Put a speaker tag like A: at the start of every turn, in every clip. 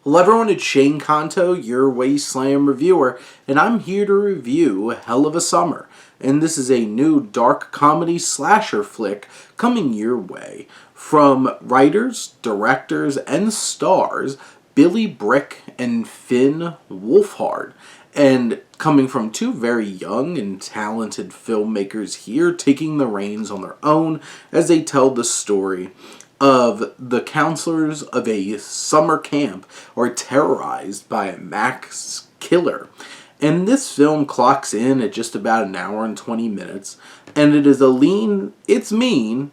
A: Hello everyone, it's Shane Kanto, your Wasteland reviewer, and I'm here to review Hell of a Summer. And this is a new dark comedy slasher flick coming your way from writers, directors, and stars Billy Brick and Finn Wolfhard. And coming from two very young and talented filmmakers here, taking the reins on their own as they tell the story of the counselors of a summer camp are terrorized by a mass killer. And this film clocks in at just about an hour and 20 minutes, and it is a lean, it's mean,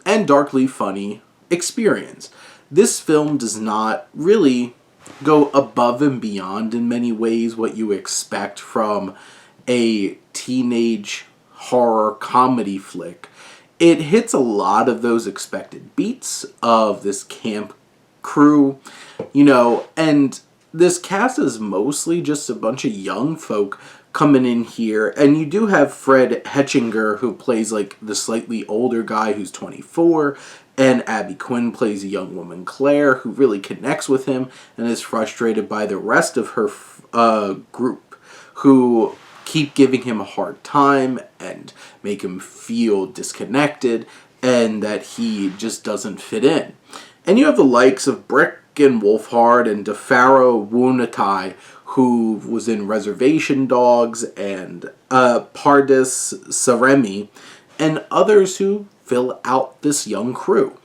A: and darkly funny experience. This film does not really go above and beyond in many ways what you expect from a teenage horror comedy flick. It hits a lot of those expected beats of this camp crew, and this cast is mostly just a bunch of young folk coming in here, and you do have Fred Hetchinger, who plays like the slightly older guy who's 24, and Abby Quinn plays a young woman, Claire, who really connects with him and is frustrated by the rest of her group, who keep giving him a hard time and make him feel disconnected and that he just doesn't fit in. And you have the likes of Brick and Wolfhard and DeFaro Woon-A-Tai, who was in Reservation Dogs, and Pardis Saremi, and others who fill out this young crew.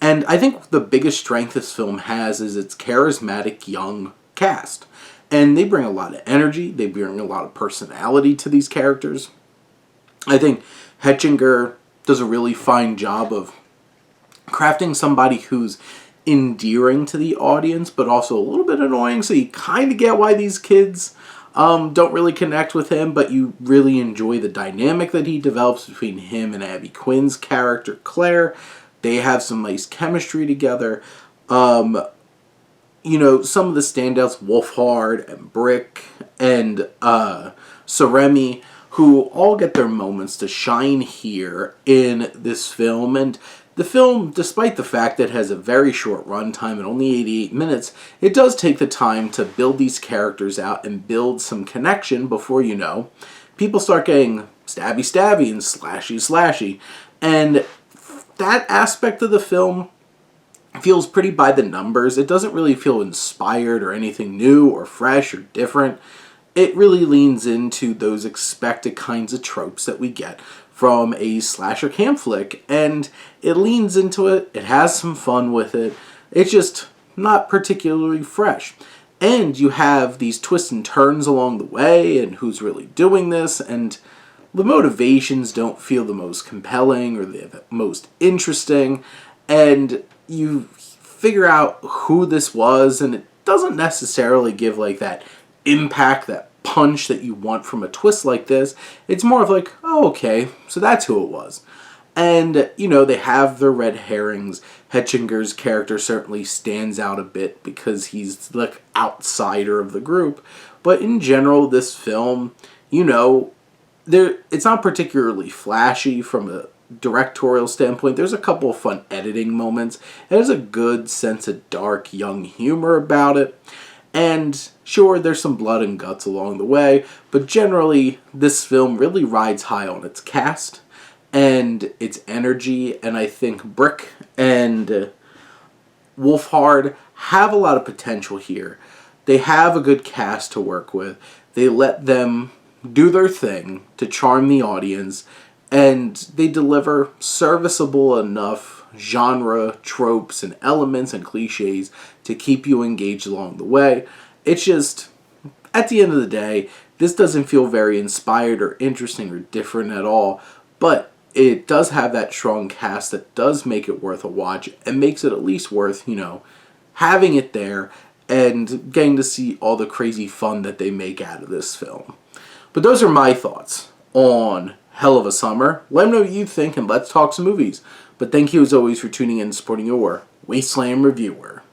A: And I think the biggest strength this film has is its charismatic young cast. And they bring a lot of energy, they bring a lot of personality to these characters. I think Hetchinger does a really fine job of crafting somebody who's endearing to the audience, but also a little bit annoying, so you kind of get why these kids don't really connect with him, but you really enjoy the dynamic that he develops between him and Abby Quinn's character, Claire. They have some nice chemistry together. Some of the standouts, Wolfhard and Brick and Saremi, who all get their moments to shine here in this film. And the film, despite the fact that it has a very short runtime at only 88 minutes, it does take the time to build these characters out and build some connection before, people start getting stabby and slashy. And that aspect of the film feels pretty by the numbers. It doesn't really feel inspired or anything new or fresh or different. It really leans into those expected kinds of tropes that we get from a slasher camp flick, and it leans into it. It has some fun with it. It's just not particularly fresh. And you have these twists and turns along the way, and who's really doing this, and the motivations don't feel the most compelling or the most interesting, and you figure out who this was, and it doesn't necessarily give like that impact, that punch that you want from a twist like this. It's more of like, oh, okay, so that's who it was. And, they have their red herrings. Hetchinger's character certainly stands out a bit because he's like outsider of the group. But in general, this film, it's not particularly flashy from a directorial standpoint. There's a couple of fun editing moments. There's a good sense of dark, young humor about it. And sure, there's some blood and guts along the way, but generally, this film really rides high on its cast and its energy, and I think Brick and Wolfhard have a lot of potential here. They have a good cast to work with. They let them do their thing to charm the audience, and they deliver serviceable enough genre tropes and elements and cliches to keep you engaged along the way. It's just, at the end of the day, this doesn't feel very inspired or interesting or different at all, but it does have that strong cast that does make it worth a watch and makes it at least worth, having it there and getting to see all the crazy fun that they make out of this film. But those are my thoughts on Hell of a Summer. Let me know what you think, and let's talk some movies. But thank you as always for tuning in and supporting your Wasteland reviewer.